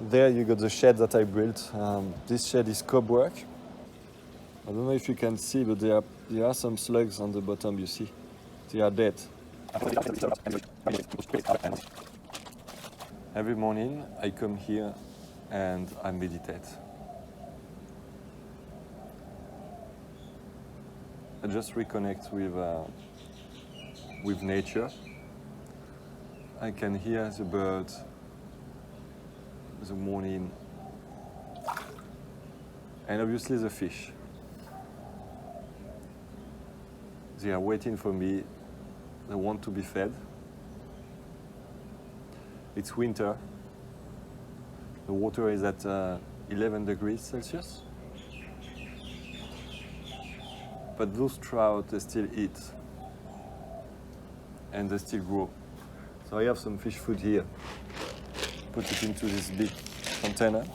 there you got the shed that I built. This shed is cob work. I don't know if you can see, but there are some slugs on the bottom, you see. They are dead. Every morning I come here and I meditate. I just reconnect with nature. I can hear the birds, the morning, and obviously the fish. They are waiting for me. They want to be fed. It's winter. The water is at 11 degrees Celsius. But those trout, they still eat. And they still grow. So I have some fish food here. Put it into this big container.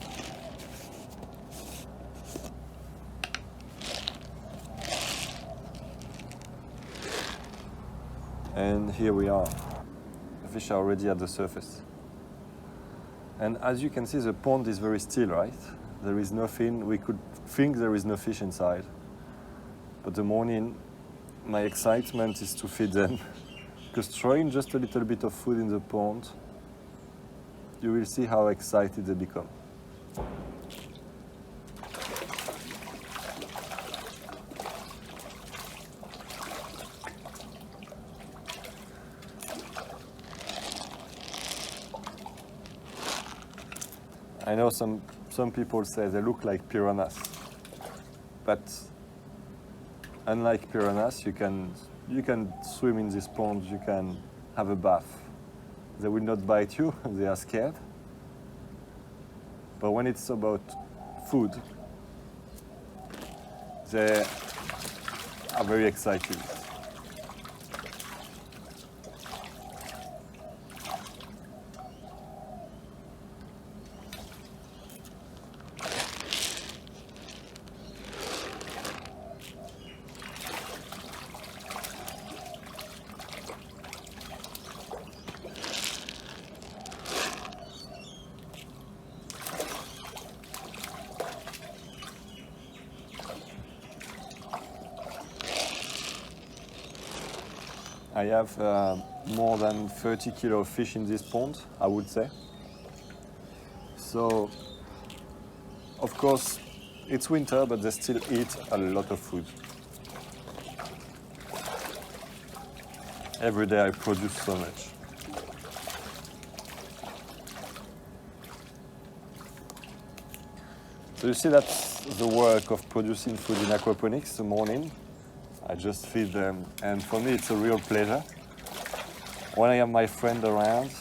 And here we are. The fish are already at the surface. And as you can see, the pond is very still, right? There is nothing. We could think there is no fish inside. But the morning, my excitement is to feed them. Because throwing just a little bit of food in the pond, you will see how excited they become. I know some people say they look like piranhas, but unlike piranhas, you can swim in this pond, you can have a bath. They will not bite you, they are scared. But when it's about food, they are very excited. I have more than 30 kilo of fish in this pond, I would say. So, of course, it's winter, but they still eat a lot of food. Every day I produce so much. So you see that's the work of producing food in aquaponics in the morning. I just feed them, and for me it's a real pleasure. When I have my friend around,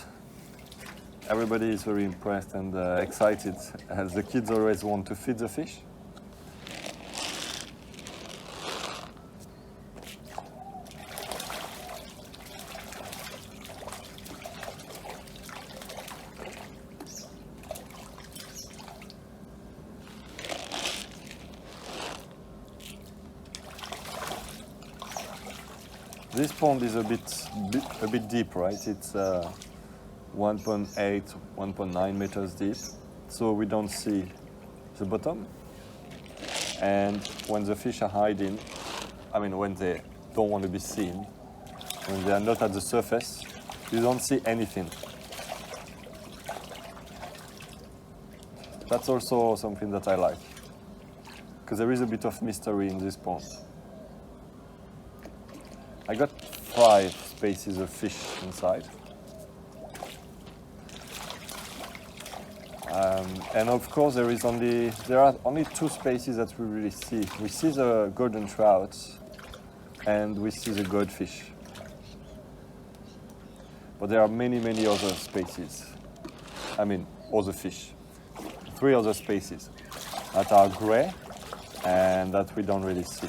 everybody is very impressed and excited, as the kids always want to feed the fish. This pond is a bit deep, right? It's 1.8, 1.9 meters deep, so we don't see the bottom. And when the fish are hiding, I mean when they don't want to be seen, when they are not at the surface, you don't see anything. That's also something that I like, because there is a bit of mystery in this pond. I got 5 species of fish inside. And of course there are only 2 species that we really see. We see the golden trouts and we see the goldfish. But there are many other species. I mean, other fish. 3 other species that are gray and that we don't really see.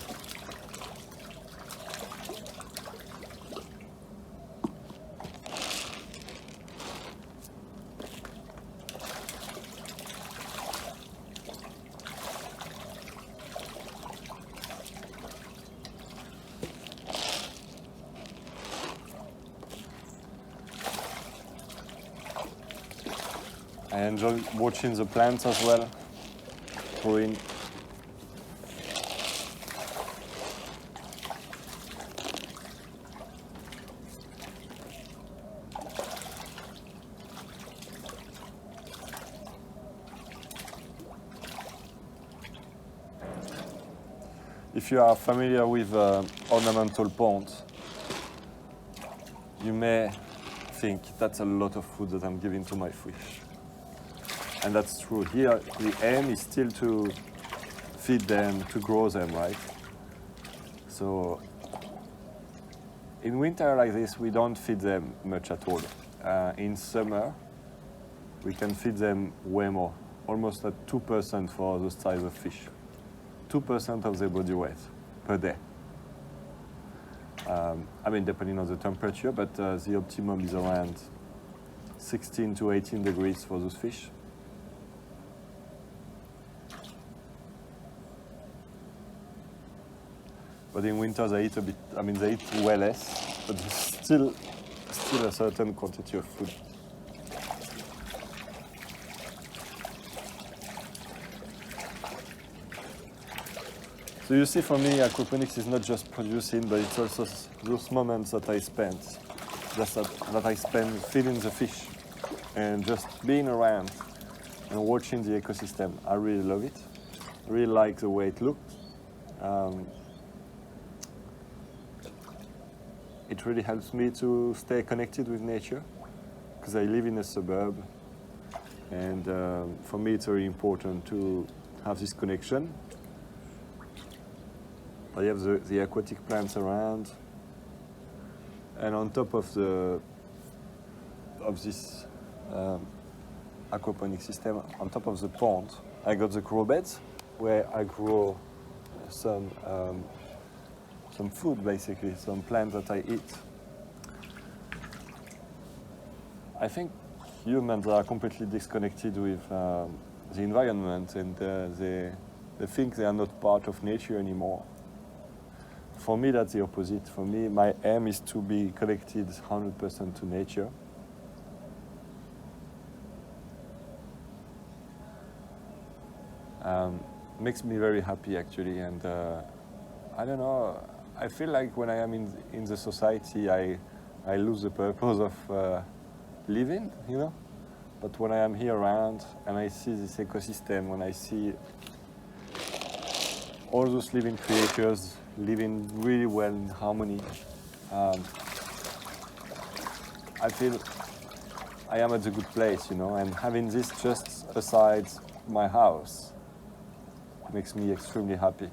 I enjoy watching the plants as well growing. If you are familiar with ornamental ponds, you may think that's a lot of food that I'm giving to my fish. And that's true. Here, the aim is still to feed them, to grow them, right? So in winter like this, we don't feed them much at all. In summer, we can feed them way more, almost at 2% for those size of fish. 2% of their body weight per day. I mean, depending on the temperature, but the optimum is around 16 to 18 degrees for those fish. But in winter they eat a bit, I mean, they eat way less, but still a certain quantity of food. So you see, for me, aquaponics is not just producing, but it's also those moments that I spend, just that I spend feeding the fish and just being around and watching the ecosystem. I really love it. I really like the way it looks. It really helps me to stay connected with nature because I live in a suburb, and for me it's very important to have this connection. I have the aquatic plants around, and on top of this aquaponic system, on top of the pond, I got the grow beds where I grow some food, basically, some plants that I eat. I think humans are completely disconnected with the environment, and they think they are not part of nature anymore. For me, that's the opposite. For me, my aim is to be connected 100% to nature. Makes me very happy, actually, and I don't know, I feel like when I am in the society, I lose the purpose of living, you know? But when I am here around and I see this ecosystem, when I see all those living creatures living really well in harmony, I feel I am at a good place, you know, and having this just beside my house makes me extremely happy.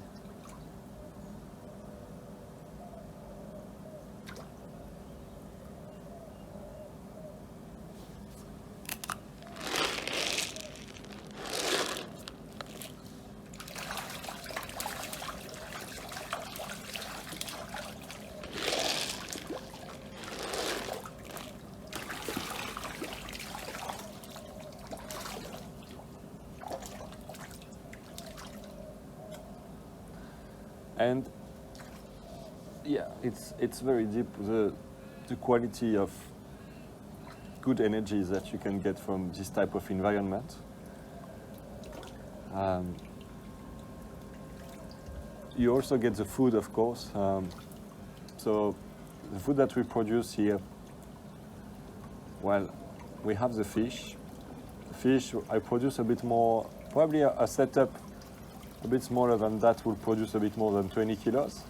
And yeah, it's very deep, the quality of good energy that you can get from this type of environment. You also get the food, of course. So the food that we produce here, well, we have the fish. The fish, I produce a bit more, probably a setup a bit smaller than that will produce a bit more than 20 kilos.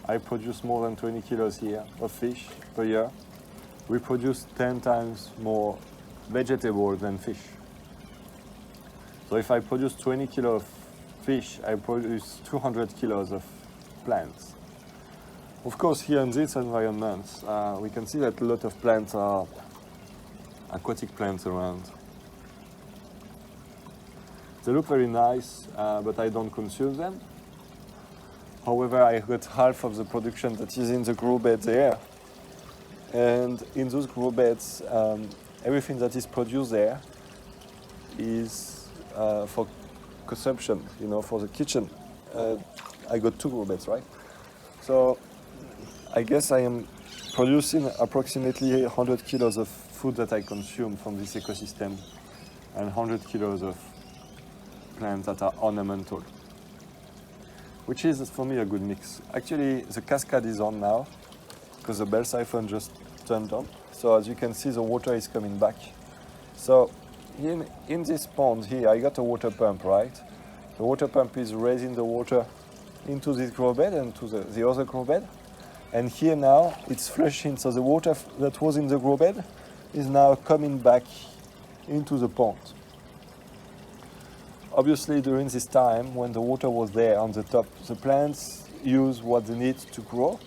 I produce more than 20 kilos here of fish per year. We produce 10 times more vegetables than fish. So if I produce 20 kilos of fish, I produce 200 kilos of plants. Of course, here in this environment, we can see that a lot of plants are aquatic plants around. They look very nice, but I don't consume them. However, I got half of the production that is in the grow bed there. And in those grow beds, everything that is produced there is for consumption, you know, for the kitchen. I got 2 grow beds, right? So I guess I am producing approximately 100 kilos of food that I consume from this ecosystem and 100 kilos of plants that are ornamental, which is, for me, a good mix. Actually, the cascade is on now because the bell siphon just turned on. So as you can see, the water is coming back. So in this pond here, I got a water pump, right? The water pump is raising the water into this grow bed and to the other grow bed. And here now, it's flushing, so the water that was in the grow bed is now coming back into the pond. Obviously, during this time, when the water was there on the top, the plants use what they need to grow.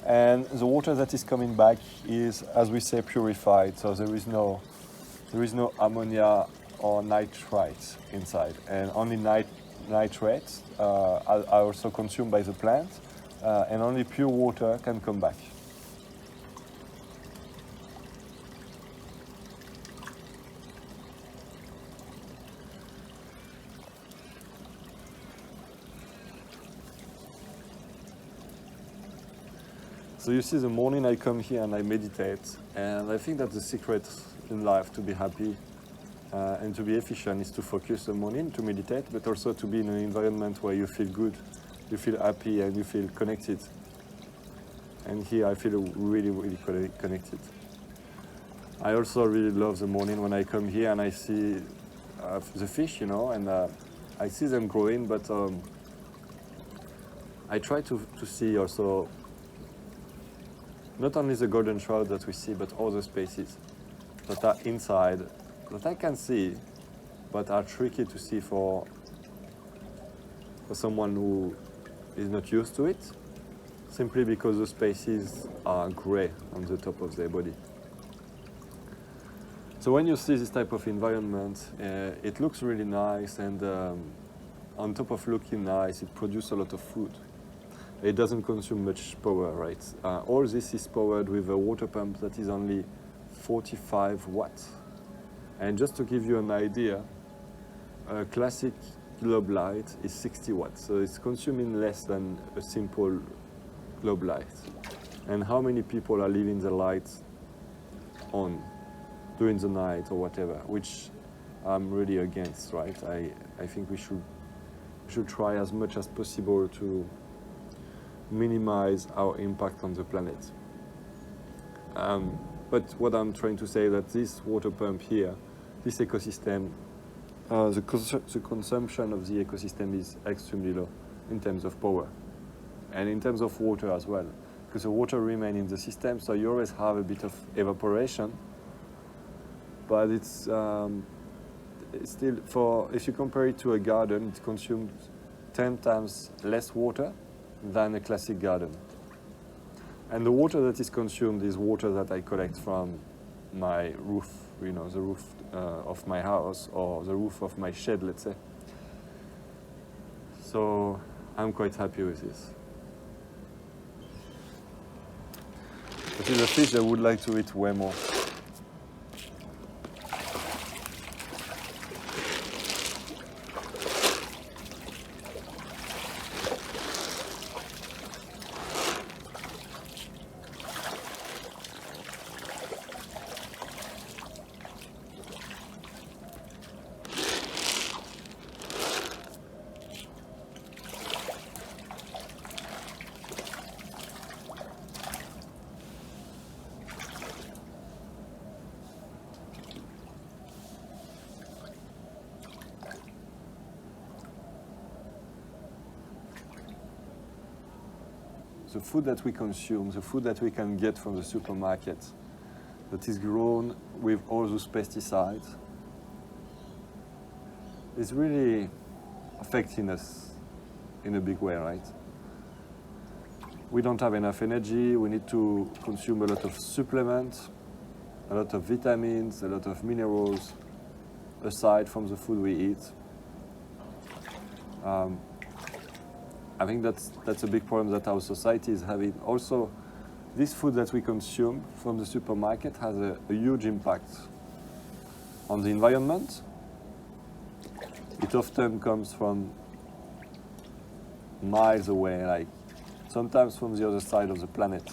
And the water that is coming back is, as we say, purified. So there is no ammonia or nitrites inside. And only nitrates are also consumed by the plant. And only pure water can come back. So you see, the morning I come here and I meditate, and I think that the secret in life to be happy and to be efficient is to focus the morning, to meditate, but also to be in an environment where you feel good, you feel happy, and you feel connected. And here I feel really, really connected. I also really love the morning when I come here and I see the fish, you know, and I see them growing, but I try to see also not only the golden trout that we see, but all the species that are inside, that I can see, but are tricky to see for someone who is not used to it, simply because the species are gray on the top of their body. So when you see this type of environment, it looks really nice, and on top of looking nice, it produces a lot of food. It doesn't consume much power, right? All this is powered with a water pump that is only 45 watts. And just to give you an idea, a classic globe light is 60 watts. So it's consuming less than a simple globe light. And how many people are leaving the lights on during the night or whatever, which I'm really against, right? I think we should try as much as possible to minimize our impact on the planet. But what I'm trying to say is that this water pump here, this ecosystem, the consumption of the ecosystem is extremely low in terms of power and in terms of water as well, because the water remains in the system, so you always have a bit of evaporation, but it's still, if you compare it to a garden, it consumes 10 times less water than a classic garden. And the water that is consumed is water that I collect from my roof, you know, the roof of my house or the roof of my shed, let's say. So I'm quite happy with this. It is a fish I would like to eat way more. The food that we consume, the food that we can get from the supermarket, that is grown with all those pesticides, is really affecting us in a big way, right? We don't have enough energy, we need to consume a lot of supplements, a lot of vitamins, a lot of minerals, aside from the food we eat. I think that's a big problem that our society is having. Also, this food that we consume from the supermarket has a huge impact on the environment. It often comes from miles away, like sometimes from the other side of the planet,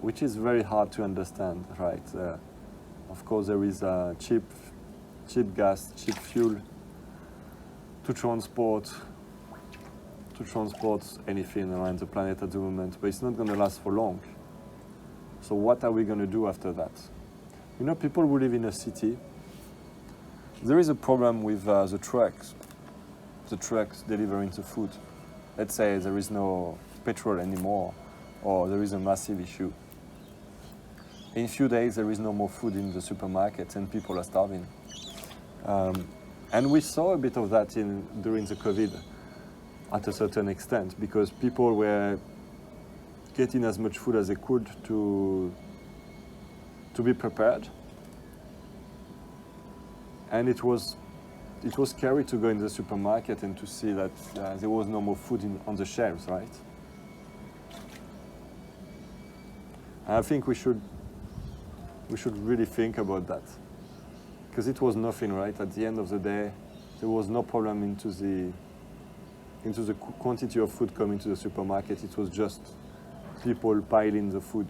which is very hard to understand, right? Of course, there is cheap gas, cheap fuel to transport anything around the planet at the moment, but it's not going to last for long. So what are we going to do after that? You know, people who live in a city, there is a problem with the trucks delivering the food. Let's say there is no petrol anymore, or there is a massive issue. In a few days, there is no more food in the supermarkets and people are starving. And we saw a bit of that during the COVID at a certain extent, because people were getting as much food as they could to be prepared. And it was scary to go in the supermarket and to see that there was no more food on the shelves, right? And I think we should really think about that, because it was nothing, right? At the end of the day, there was no problem into the quantity of food coming to the supermarket. It was just people piling the food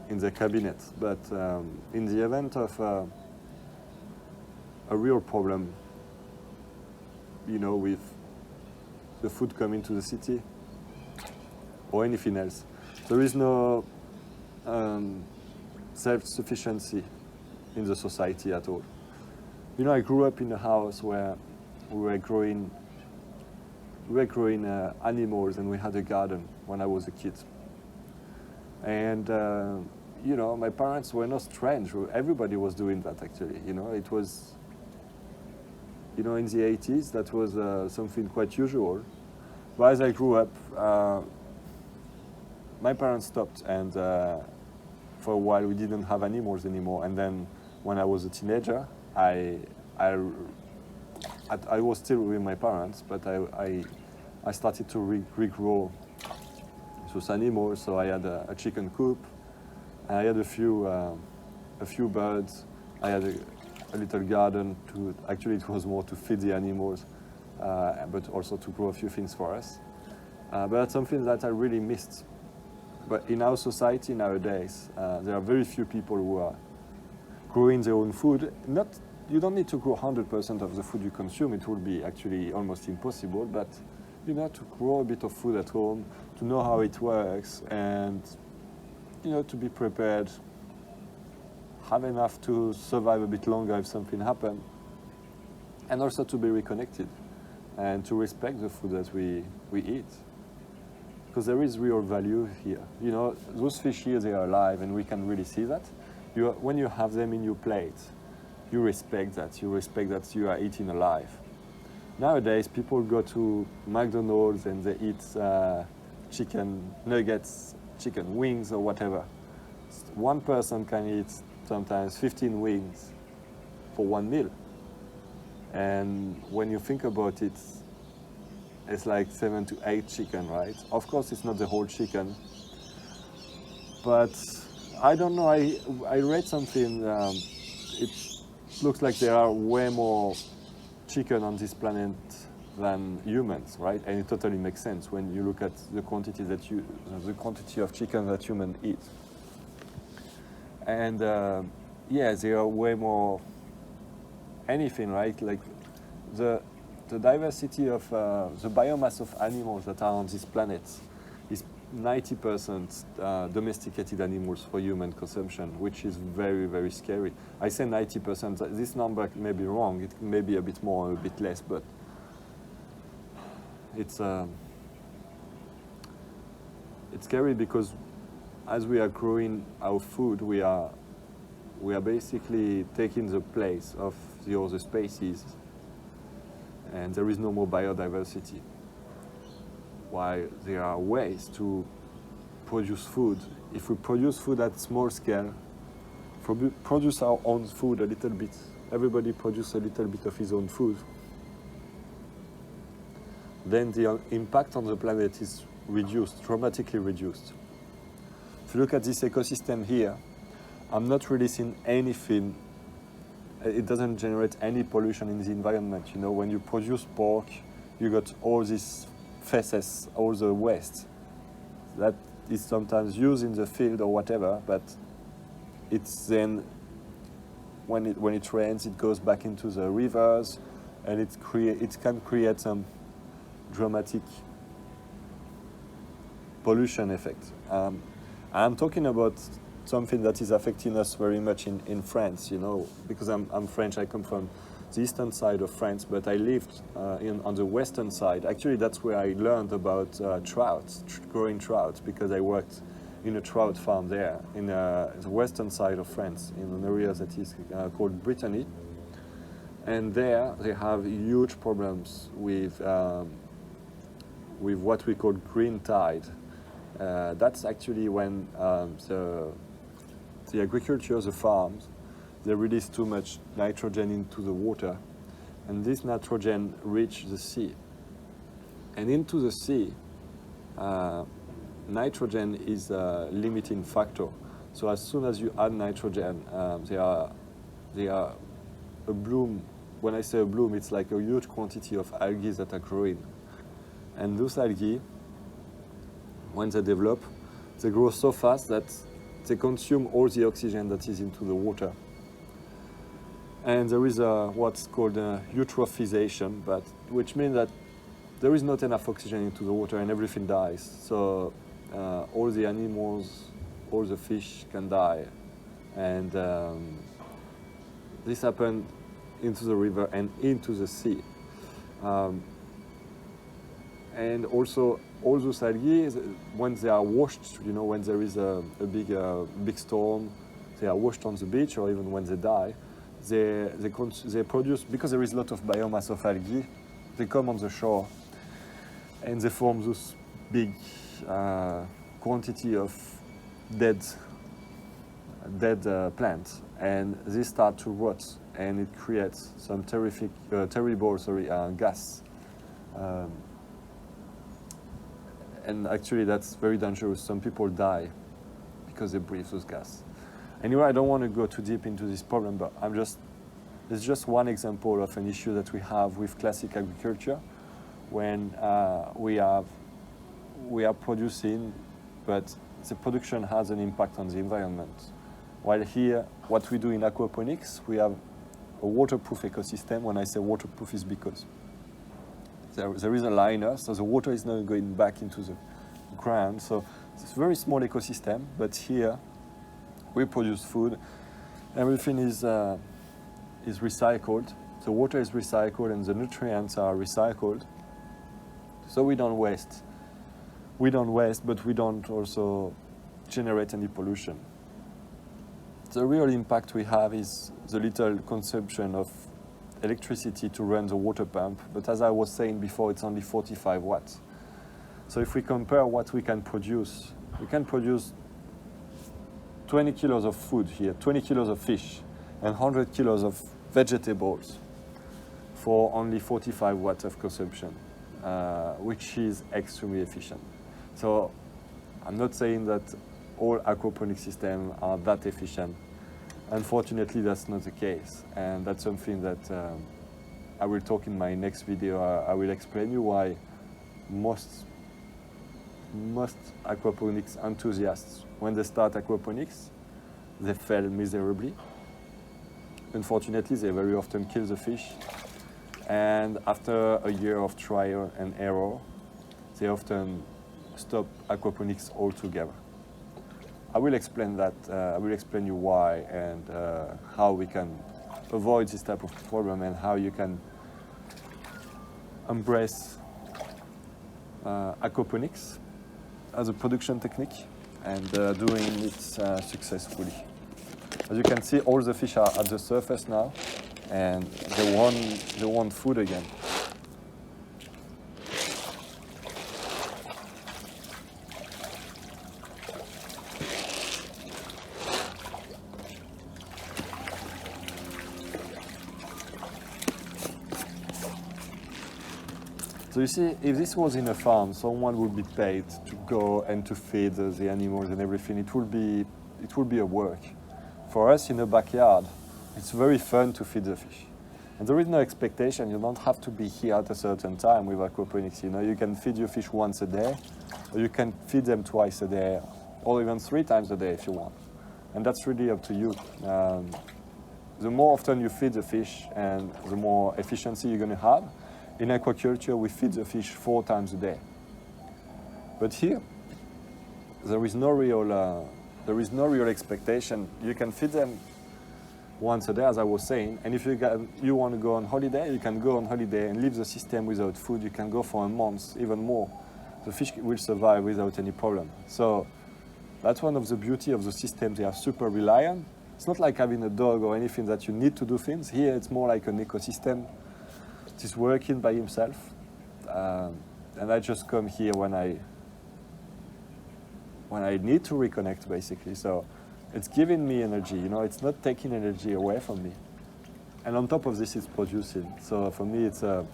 in the cabinet. But in the event of a real problem, you know, with the food coming to the city or anything else, there is no self-sufficiency in the society at all. You know, I grew up in a house where we were growing animals, and we had a garden when I was a kid. And you know, my parents were not strange. Everybody was doing that, actually. You know, it was, you know, in the 80s, that was something quite usual. But as I grew up, my parents stopped, and for a while we didn't have animals anymore. And then when I was a teenager, I was still with my parents, but I started to regrow those animals. So I had a chicken coop, and I had a few birds. I had a little garden actually it was more to feed the animals, but also to grow a few things for us. But that's something that I really missed. But in our society nowadays, there are very few people who are growing their own food. You don't need to grow 100% of the food you consume. It would be actually almost impossible. But you know, to grow a bit of food at home, to know how it works, and you know, to be prepared, have enough to survive a bit longer if something happens, and also to be reconnected and to respect the food that we eat. Because there is real value here. You know, those fish here, they are alive, and we can really see that. When you have them in your plate, you respect that. You respect that you are eating alive. Nowadays, people go to McDonald's and they eat chicken nuggets, chicken wings, or whatever. One person can eat sometimes 15 wings for one meal. And when you think about it, it's like 7 to 8 chicken, right? Of course, it's not the whole chicken, but I don't know. I read something. It looks like there are way more chicken on this planet than humans, right? And it totally makes sense when you look at the quantity of chicken that humans eat. And yeah, there are way more anything, right? Like the diversity of the biomass of animals that are on this planet is 90% domesticated animals for human consumption, which is very, very scary. I say 90%. This number may be wrong. It may be a bit more or a bit less, but it's scary because as we are growing our food, we are basically taking the place of the other species, and there is no more biodiversity. While there are ways to produce food. If we produce food at small scale, produce our own food a little bit, everybody produce a little bit of his own food, then the impact on the planet is reduced, dramatically reduced. If you look at this ecosystem here, I'm not releasing anything. It doesn't generate any pollution in the environment. You know, when you produce pork, you got all these feces, all the waste that is sometimes used in the field or whatever, but it's then, when it rains, it goes back into the rivers, and it can create some dramatic pollution effect. I'm talking about something that is affecting us very much in France, you know, because I'm French. I come from the eastern side of France, but I lived on the western side. Actually, that's where I learned about growing trout, because I worked in a trout farm there in the western side of France, in an area that is called Brittany. And there they have huge problems with what we call green tide. That's actually when the agriculture, the farms, they release too much nitrogen into the water, and this nitrogen reaches the sea. And into the sea, nitrogen is a limiting factor. So as soon as you add nitrogen, there are a bloom. When I say a bloom, it's like a huge quantity of algae that are growing. And those algae, when they develop, they grow so fast that they consume all the oxygen that is into the water. And there is what's called eutrophisation, which means that there is not enough oxygen into the water and everything dies. So all the animals, all the fish can die. And this happened into the river and into the sea. And also, all those algae, when they are washed, you know, when there is a big storm, they are washed on the beach, or even when they die, they produce, because there is a lot of biomass of algae, they come on the shore and they form this big quantity of dead plants, and they start to rot, and it creates some terrible gas. And actually, that's very dangerous. Some people die because they breathe those gas. Anyway, I don't want to go too deep into this problem, but it's just one example of an issue that we have with classic agriculture, when we are producing, but the production has an impact on the environment. While here, what we do in aquaponics, we have a waterproof ecosystem. When I say waterproof, is because there is a liner, so the water is not going back into the ground. So it's a very small ecosystem, but here we produce food. Everything is recycled. The water is recycled and the nutrients are recycled. So we don't waste. We don't waste, but we don't also generate any pollution. The real impact we have is the little consumption of electricity to run the water pump, but as I was saying before, it's only 45 watts. So if we compare what we can produce 20 kilos of food here, 20 kilos of fish, and 100 kilos of vegetables for only 45 watts of consumption, which is extremely efficient. So I'm not saying that all aquaponic systems are that efficient. Unfortunately, that's not the case, and that's something that I will talk in my next video. I will explain you why most aquaponics enthusiasts, when they start aquaponics, they fail miserably. Unfortunately, they very often kill the fish, and after a year of trial and error, they often stop aquaponics altogether. I will explain that. I will explain you why and how we can avoid this type of problem and how you can embrace aquaponics as a production technique and doing it successfully. As you can see, all the fish are at the surface now, and they want food again. So you see, if this was in a farm, someone would be paid to go and to feed the animals and everything. It would be a work. For us in the backyard, it's very fun to feed the fish. And there is no expectation. You don't have to be here at a certain time with aquaponics. You know, you can feed your fish once a day, or you can feed them twice a day, or even 3 times a day if you want. And that's really up to you. The more often you feed the fish and the more efficiency you're going to have. In aquaculture, we feed the fish 4 times a day. But here, there is no real expectation. You can feed them once a day, as I was saying, and if you want to go on holiday, you can go on holiday and leave the system without food. You can go for a month, even more. The fish will survive without any problem. So that's one of the beauty of the system. They are super reliant. It's not like having a dog or anything that you need to do things. Here, it's more like an ecosystem. It is working by himself. And I just come here when I need to reconnect, basically. So it's giving me energy, you know, it's not taking energy away from me. And on top of this, it's producing. So for me, it's a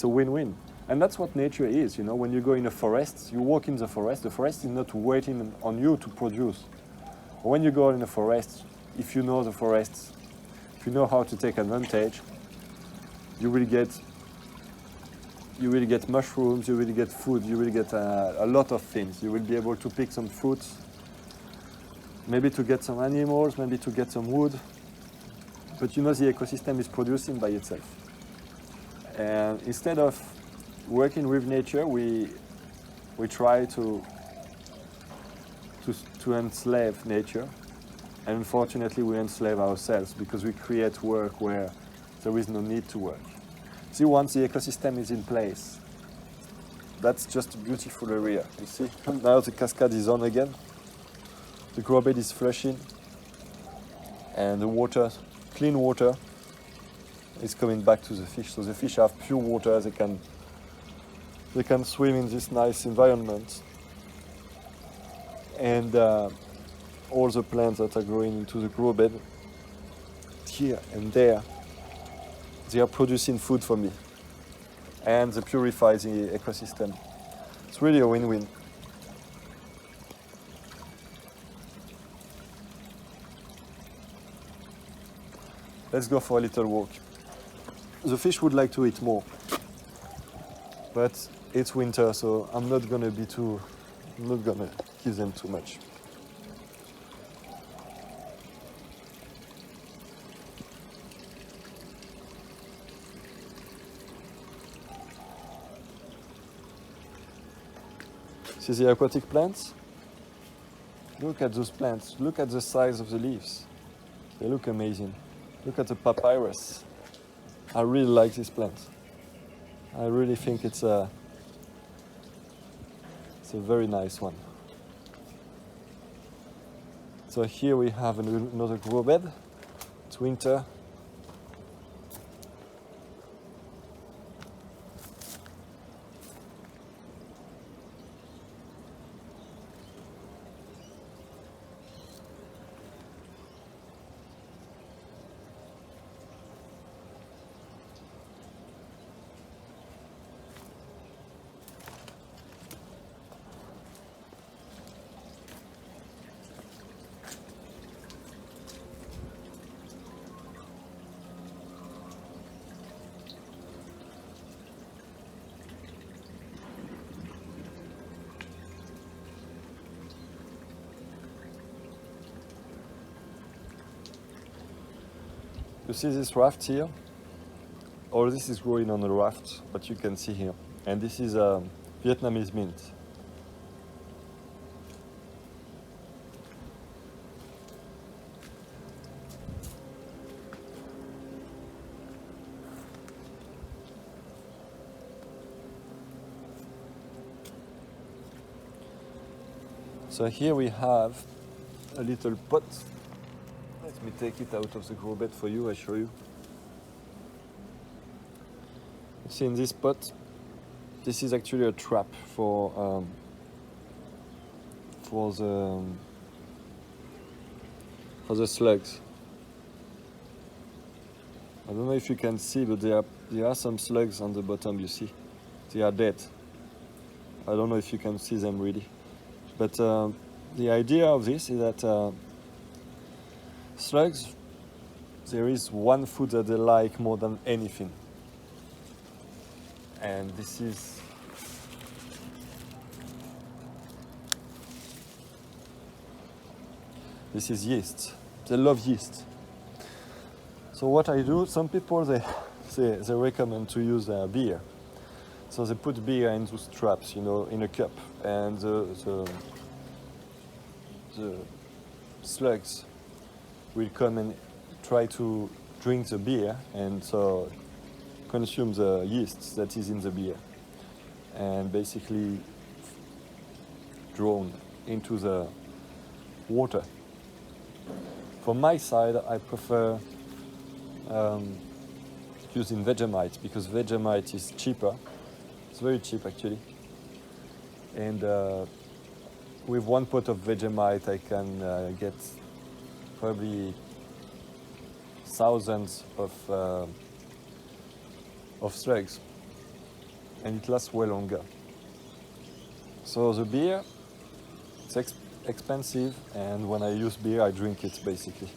win-win. And that's what nature is, you know, when you go in a forest, you walk in the forest is not waiting on you to produce. But when you go in a forest, if you know the forest, if you know how to take advantage, you will get mushrooms, you will get food, you will get a lot of things. You will be able to pick some fruits, maybe to get some animals, maybe to get some wood. But you know the ecosystem is producing by itself. And instead of working with nature, we try to enslave nature. And unfortunately, we enslave ourselves because we create work where there is no need to work. See, once the ecosystem is in place, that's just a beautiful area. You see, now the cascade is on again. The grow bed is flushing, and the water, clean water, is coming back to the fish. So the fish have pure water. They can swim in this nice environment, and all the plants that are growing into the grow bed, here and there, they are producing food for me, and they purify the ecosystem. It's really a win-win. Let's go for a little walk. The fish would like to eat more, but it's winter, so I'm not gonna give them too much. See the aquatic plants? Look at those plants. Look at the size of the leaves. They look amazing. Look at the papyrus. I really like this plant. I really think it's a very nice one. So here we have another grow bed. It's winter. You see this raft here? All this is growing on a raft, what you can see here. And this is Vietnamese mint. So here we have a little pot. Let me take it out of the grow bed for you, I show you. You see in this pot, this is actually a trap for the slugs. I don't know if you can see, but there are some slugs on the bottom, you see. They are dead. I don't know if you can see them really. But the idea of this is that slugs, there is one food that they like more than anything. And this is This is yeast. They love yeast. So what I do, some people they recommend to use beer. So they put beer into straps, in a cup, and the slugs will come and try to drink the beer, and so consume the yeast that is in the beer, and basically drawn into the water. From my side, I prefer using Vegemite, because Vegemite is cheaper. It's very cheap actually. And with 1 pot of Vegemite, I can get probably thousands of slugs, and it lasts way longer. So the beer, it's expensive, and when I use beer, I drink it basically.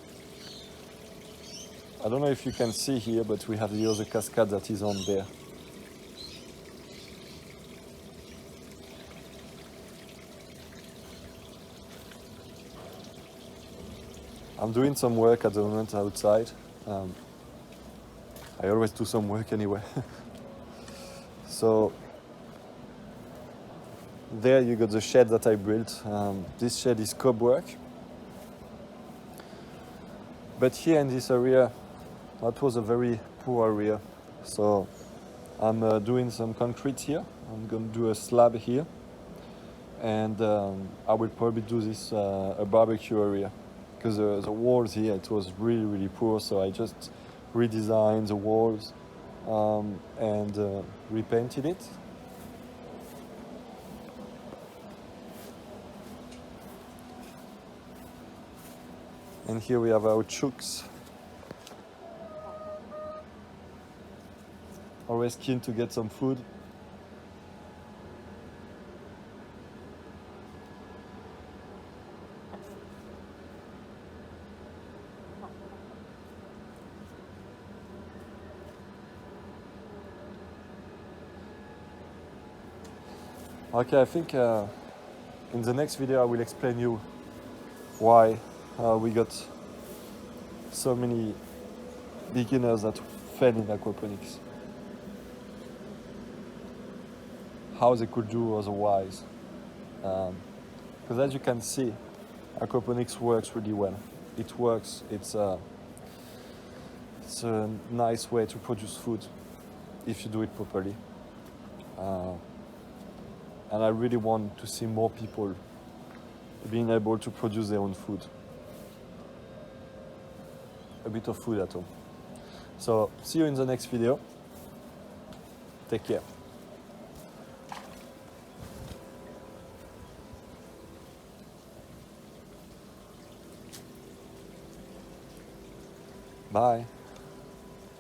I don't know if you can see here, but we have the other cascade that is on there. I'm doing some work at the moment outside. I always do some work anyway. So there you got the shed that I built. This shed is cob work. But here in this area, that was a very poor area. So I'm doing some concrete here. I'm going to do a slab here. And I will probably do this a barbecue area. Because the walls here, it was really, really poor. So I just redesigned the walls and repainted it. And here we have our chooks. Always keen to get some food. Okay, I think in the next video I will explain you why we got so many beginners that fail in aquaponics. How they could do otherwise. Because as you can see, aquaponics works really well. It works, it's a nice way to produce food if you do it properly. And I really want to see more people being able to produce their own food. A bit of food at home. So, see you in the next video. Take care. Bye.